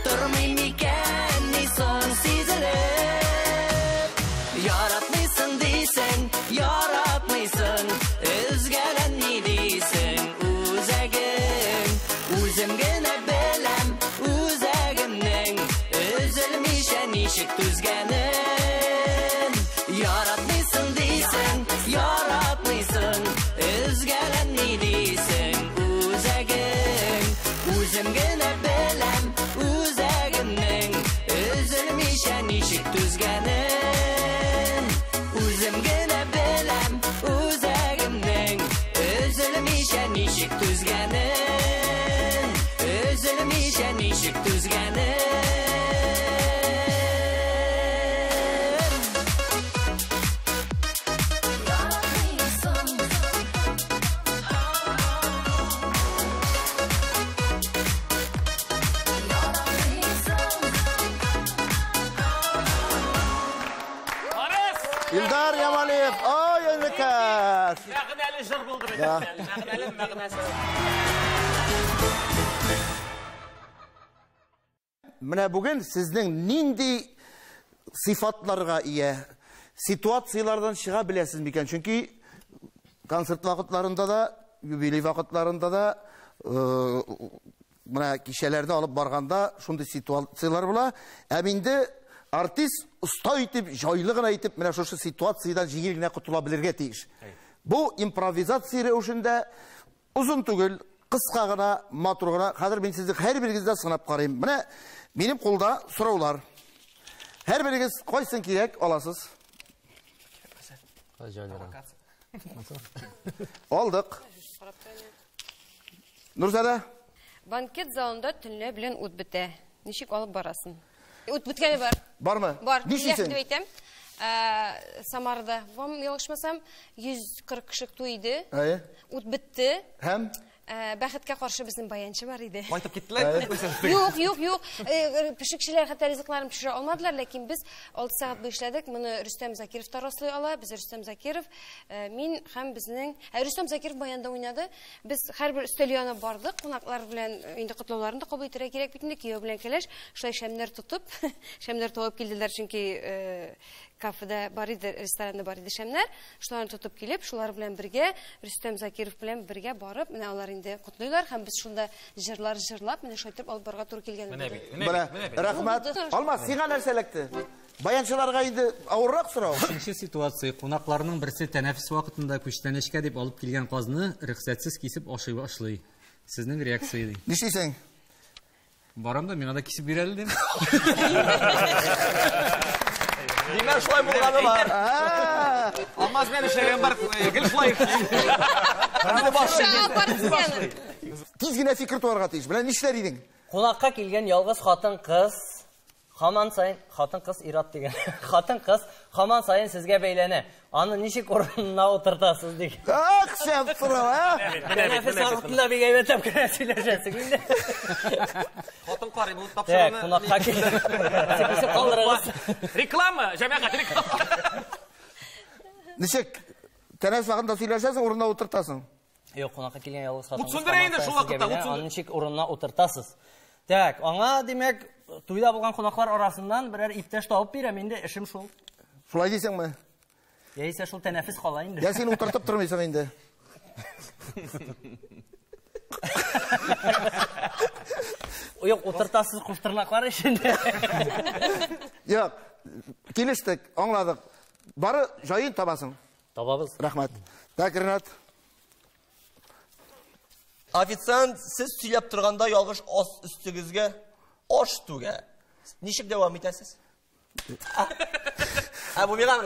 durmayım iken nisan sizilip. Yaratmışsın deseng, yaratmışsın. Özgelen ne deseng, uzegin. Uzemgene belem, Илдар Ямалиев, ой, өнекәс. Мәгънәле җыр булды бит. Мәгънәле мәгънәсе. Менә бүген сезнең нинди сифатларга ия, ситуациялардан чыга беләсез микән? Чөнки концерт вакытларында да, юбилей вакытларында да, менә кичәләрне алып барганда шундый ситуациялар була. Ә инде артист уста итеп, җайлы гына итеп, менә шушы ситуациядан җиңел генә кутыла белергә тиеш. Бу импровизация рәвешендә узын түгел, кыска гына, матур гына. Хәзер мин сезне һәр берегездә сынап карыйм. Менә минем кулда сораулар. Һәр берегез кайсын кирәк аласыз? Алдык. Нурзада? Банкет залында төнлә белән ут бетә. Ничек алып барасың? Ут беткәне бар. Бармы? Бар. Ничисең? Дип әйтәм. Самарда, вам ялгышмасам, 140 кеше туй иде. Ут бетте. Һәм бәхеткә каршы безнең баянчы бар иде. Кайтып киттеләр. Юк. Пешекчеләр хәтта ризыкларын пешерә алмадылар, ләкин без 6 сәгать бу эшләдек. Моны Рөстәм Закиров тараслый ала. Без Рөстәм Закиров, мин һәм безнең Рөстәм Закиров баянда уйнады. Без һәрбер өстәл янына бардык. Кунаклар белән инде котлауларын да кабул итәргә кирәк бит инде. Кияү белән кәләш, шулай шәмнәр тотып, шәмнәр табып килделәр, чөнки кафеда бар иде, ресторанда бар иде шәмнәр. Шуларны тотып килеп, шулар белән бергә Рөстәм Закиров белән бергә барып, менә алар инде котлыйлар һәм без шунда җырлар җырлап, менә шайтып алып барга туры килгән иде. Менә рәхмәт. Алма, сиңа нәрсә эләкте? Баянчыларга инде авыррак сорау. Икенче ситуация, кунакларның берсе тәнәфес вакытында күчтәнәчкә дип алып килгән казны рөхсәтсез кисеп ашый башлый. Сезнең реакция? Нишлисең? Барам да, миңа да кисеп бирәле дим. Димәк, шулай булганы бар. Алмаз мен эшләгән бар, гел шулай. Тиз генә фикер туарга тиеш. Белән нишләр идең? Кунакка килгән ялгыз хатын-кыз, хаман сайын хатын-кыз ират дигән. Хатын-кыз хаман сайын сезгә бәйләнә. Аны ничек урынына утыртасыз дигән. Ах, шәп сорау, Нәфис вакытында бик әйбәтләп кенә сөйләшәсең инде. Хатын карый булып тапшырганы. Кунакка килгән. Сез калдырыгыз. Реклама, җәмәгать реклама. Ничек? Тәнәфес вакытында сөйләшәсең, урынына утыртасың. Юк, кунакка килгән ялгыз хатын-кыз. Утсындыра инде шул вакытта, Аны ничек урынына утыртасыз. Так, аңа димәк, туйда булган кунаклар арасыннан берәр иптәш табып бирәм инде, эшем шул. Шулай дисеңме? Яисә шул тәнәфес кала инде. Я син утыртып тормыйсың инде. Юк, утыртасыз куштырнаклар ишенде. Юк, килештек, аңладык. Бары җаен табасың. Табабыз. Рәхмәт. Так, Ренат. Официант, сез сөйләп торганда ялгыш ас өстегезгә аш түгә. Ничек дәвам итәсез? Бу миңа.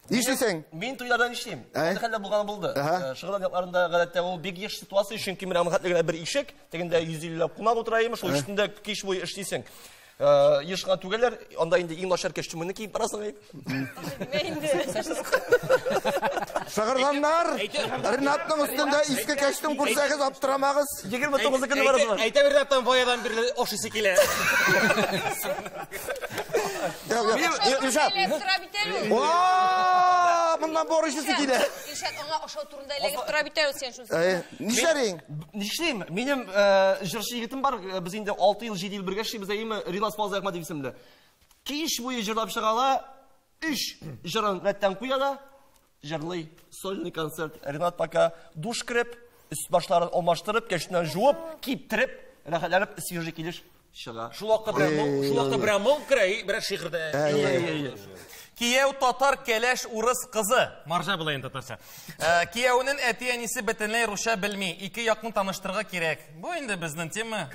Нишлисең? Мин туйлардан нишлим? Хәллә булган булды. Шыгырдан якларында гадәттә ул бик еш ситуация, чөнки менә хәтлегенә бер ишек, тегендә 150 кунак утырайым, шул өстендә кич буе эшлисең. Ешкан түгәләр, анда инде иң начар костюмны киеп барасың ай. Шыгырданнар, Ренатның өстендә иске костюм күрсәгез аптырамагыз. 29 көнне барасың. Әйтә бер рәттән баядан бирле ашыйсы килә. Илшат. Моннан борышысы килә. Илшат, аңа ашау турында эләгеп тора бит әле сен шунсы. Нишләрең? Нишлим? Минем җырчы егетем бар, без инде 6 ел, 7 ел бергә эшлибез, әйме Ринас Фазыл Әхмәтов исемле. Кич буе җырлап чыгала, 3 җырын рәттән куя да, җырлый, сольный концерт. Ренат пока душ кереп, үст башларын алмаштырып, кәчтән жуып, киптереп, рәхәтләнеп, свежий килеш чыга. Шул вакытта берәр мол керә, берәр шигырьдә. Кияү татар, кәләш урыс кызы. Маржа була инде татарча. Кияүнең әти-әнисе бөтенләй русча белми. Ике якны таныштырырга кирәк. Бу инде безнең тема.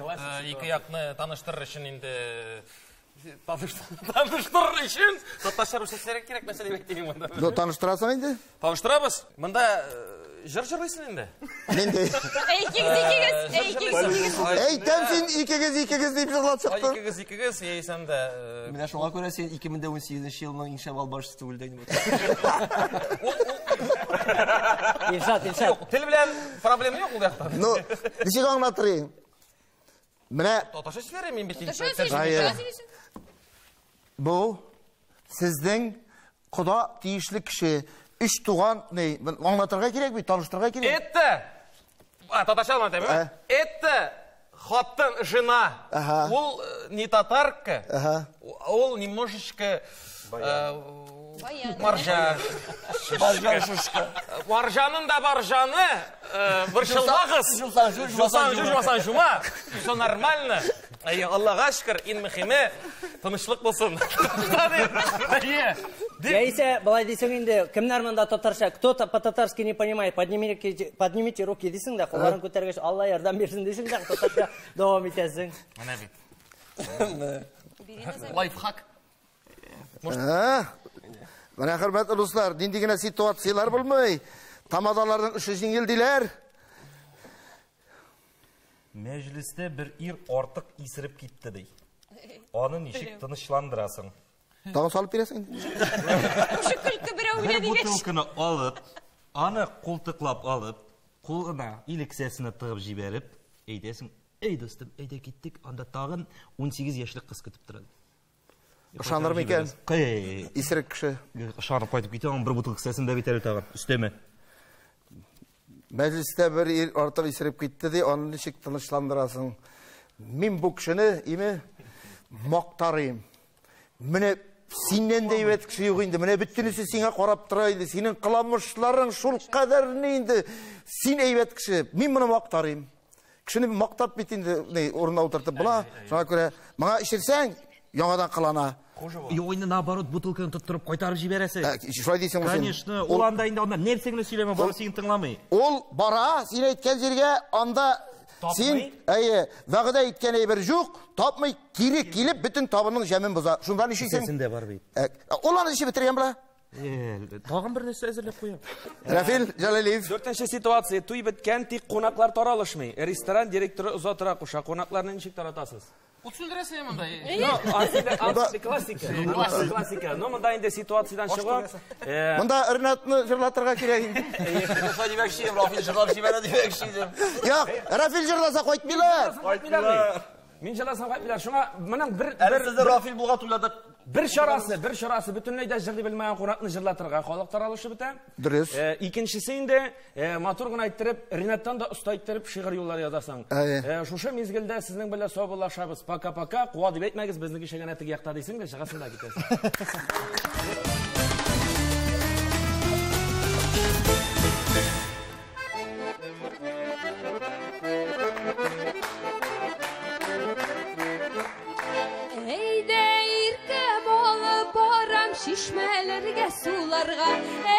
Ике якны таныштырыр өчен инде таныштырыр өчен татарча русча сөйләргә кирәк мәсьәлә дип әйтим монда. Таныштырасың инде? Таныштырабыз. Монда җыр җырлыйсың инде. Нинди? Икегез. Әйтәм син икегез дип җырлап чыктың. Икегез, яисәм дә. Менә шуңа күрә син 2018 елның иң шәвал башчысы түгелдә инде. Илшат. Тел белән проблема юк ул якта. Ну, ничек аңлатырың? Менә татарча сөйләрем мин бит. Бу Сіздің құда тиішлі кіші, үш туған, аңлатырға керек бей, таныштырға керек? Это, татарша аңлатайым, это хаттын жена. Ол не татарка, ол немножечко маржанын да баржаны бір шылмағыз. Жумасан жума. Все нормально. Аллаға шүкір, ең мұхимі тынышлық болсын. Яйсе, былай дейсің енді, кімнер мында татарша, кто-то по-татарски не понимает, поднимите руки дейсің да, қоларын көтергеш, Алла ярдам берсін дейсің да, татарша давам етесің. Лайфхак. Мына құрметті достар, дендегіне ситуациялар болмай, тамадалардың үші жеңілділер. Мәжілісте бір ир артық исіріп кетті дей. Оны нешік тынышландырасың? Тағын салып бересің? Бір бутылканы алып, аны қолтықлап алып, қолына или кісесіне тығып жіберіп, әйдесің, әй достым, әйде кеттік, анда тағын 18 яшылық қыз күтіп тұрады. Ышаныр ма екен? Исірік кіші. Ышанып қайтып кетті, бір бутылка кісесін бәбі тәрі тағын, үстеме. Мәжілісте бір артық исіріп кетті де, оны нешік тынышландырасың. Мен бұл кішіні мақтарым. Міне сенен де ебет кіші еу енді, міне бүттінісі сеңе қарап тұрайды, сенің қыламышларың шул қадәріне енді, сен ебет кіші, мен мұны мақтарым. Кішіні мақтап бетінде орнына отыртып, бұла, жаңа көре, маңа ішірсәң, яңадан қылана. Ойны наоборот бутылканы тұттырып қайтарып жібересің. Шылай дейсің ол сен. Конечно, ол андайында онда нерсеңді сөйлеме, бары сен тыңламай. Ол бара, сен айткен жерге, анда сен вағыда еткен бір жоқ, тапмай керек келіп, бүтін табының жәмін бұза. Шундан ішесің? Сесінде бар бейт. Ол аны іші бітірген бұла? Тағын бір нәрсе әзірлеп қоям. Рафил Жалалиев. 4-ші ситуация. Туй біткен тек қонақлар таралышмай. Ресторан директоры ұзатыра қоша. Қонақларны нешік таратасыз? Утсүлдіресе мұнда? Классика. Но мұнда енді ситуациядан шығу. Мұнда ұрнатыны жырлатырға керек. Құса демекшейім, Рафил жырлап жібері демекшейім. Яқ, Рафил жырласа қойтмейлі. Мен жырласам қайтмейлі. Шуңа мұның бір... Әлі сізді Рафил бұлға tuyладық. Bir şarası bütünleyde jırlı bilmeyen Kur'an'ını jırlatırga kalık taralışı biten. Dürüst. İkincisinde maturgun ayttırıp, Rinat'tan da usta ayttırıp şiir yolları yazasan. Şuşu mezgilde sizin böyle soğubulaşabız. Paka kuvadı betmegiz bizdeki şeganetik yakta deysin de şakasını da gidesin. Şişmelerge sularga,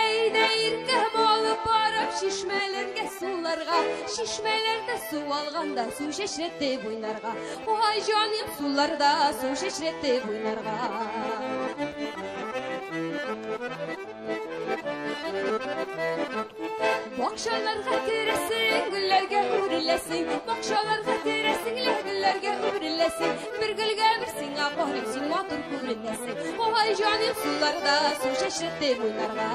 eyde irkem olup barıp şişmelerge sularga, şişmelerde su alganda su şeşretti buynarga, vay canım sularda su şeşretti buynarga. Bakşalarga kiresin, güllerge ürlesin, bakşalarga kiresin, güllerge ürlesin, bir gülge birsin, ağırıpsin, matur kürlesin, vay canım sularda su şeşretti buynarga.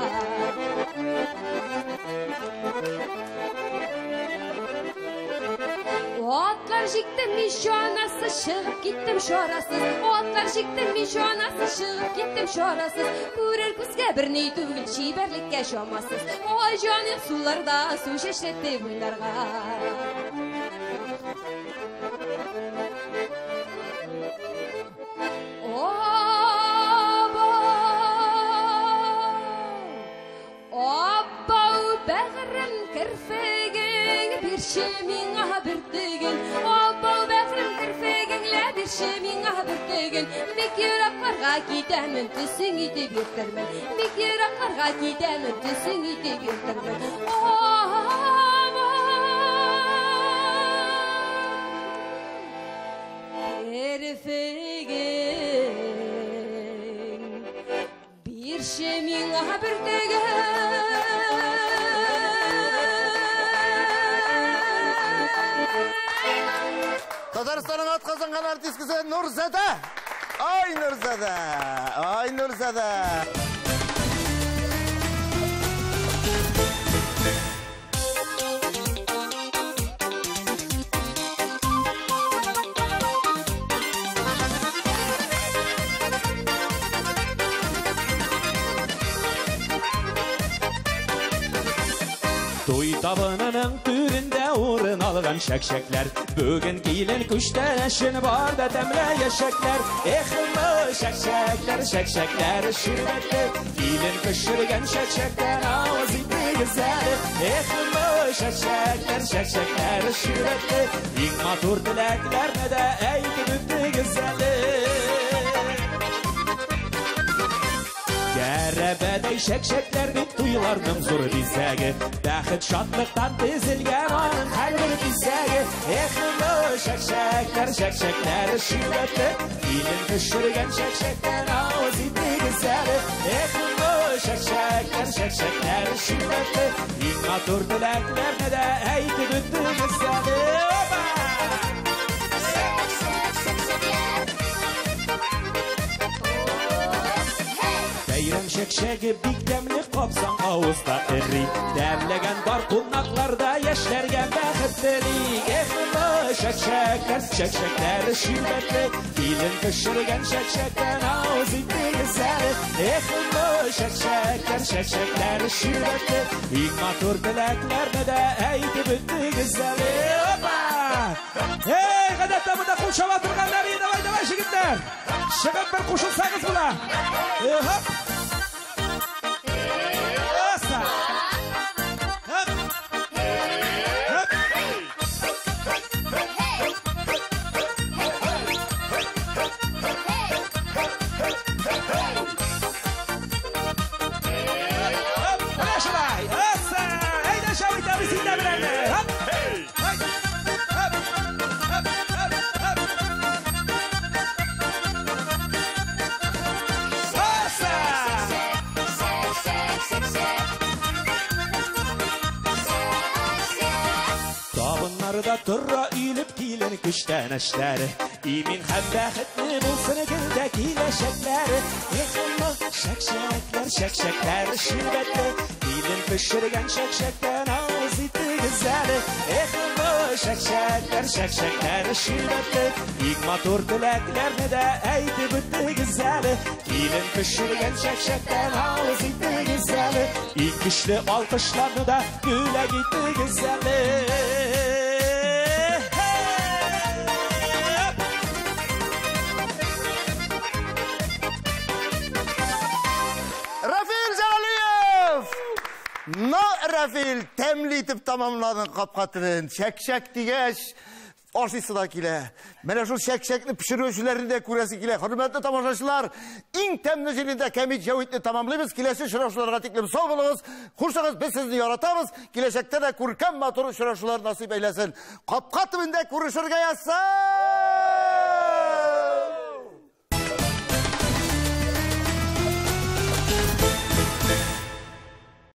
Otlar jiktim mişanası, шығып кеттім шарасыз. Otlar jiktim mişanası, шығып кеттім шарасыз. Көрер күзге бір ней түгіл, шиберлікке шамасыз. Ой жаным суларда су шешретті бұйнарға. Обау бәғірім кірфеген, бір шемиңа бір теген. Обау бәғірім кірфеген, бір шемиңа бір теген. Бекер ақарға кетемін, түсің етіп ертірмін. Бекер ақарға кетемін, түсің етіп ертірмін. Кірфеген, bir şemiğe bir Татарстанның атқазанған артисткісі Нұрзада. Ай Нұрзада, ай Нұрзада. Туй табынының түрінде орын алған шәкшәкләр. Бүгін келін күштен әшін барда тәмлі ешәкләр. Эхімі шәкшәкләр, шәкшәкләр шүрбәтлі. Келін күшірген шәкшәктен ауыз итті гізәлі. Эхімі шәкшәкләр, шәкшәкләр шүрбәтлі. Ең матур тіләкләрні дә әйтіп үтті гізәлі. Кәрәбәдәй шәкшәкләрдің туйларның зор бизәге. Бәхет шатлықтан тезілген аның әрбір бизәге. Эхімі шәкшәкләр, шәкшәкләр шүрбәтлі. Келін күшірген шәкшәктен ауыз итті гізәлі. Эхімі шәкшәкләр, шәкшәкләр шүрбәтлі. Ең матур тіләкләрні дә әйтіп үтті гізәлі. Бәйрәм шәкшәге бик тәмле қапсаң ауызда ірри. Дәмләгән дар қонақларда яшьләргә бәхет телик. Эхімі шәкшәкләр, шәкшәкләр шүрбәтле. Келін күшірген шәкшәктен ауыз итті гізәлі. Эхімі шәкшәкләр, шәкшәкләр шүрбәтле. Ең матур тіләкләрні дә әйтіп үтті гізәлі. Ей, ғадәттә бұнда қушава тұрғандар, давай, жігіттер. Шығып бір қушылсаңыз бұла. Табынларда тұрра үйліп келін күштен әшләрі. Имен һәм бәхетні болсын гүлдә киләшәкләре. Эхімі шәкшәкләр, шәкшәкләр шүрбәтлі. Келін күшірген шәкшәктен ауыз итті гізәлі. Эхімі шәкшәкләр, шәкшәкләр шүрбәтлі. Ең матур тіләкләрні дә әйтіп үтті гізәлі. Келін күшірген шәкшәктен ауыз итті гізәлі. Ең күшлі алқышларны да гүләк итті гізәлі. Рафил, тәмлі етіп тамамладың қапқатымен. Шәкшәк дегеш, ашысы да келе. Мәне шул шәкшәкні пішірушілерін де көресі келе. Құрметті тамашашылар, ең тәмлі желінде кәмит жәуітні тамамлаймыз. Келесі шырашыларға теклім сол болыңыз. Құрсаңыз, біз сізді яратамыз. Келешекте де көркем матуры шырашылар насип әйләсін. Қапқатымен де көрішірге яссын!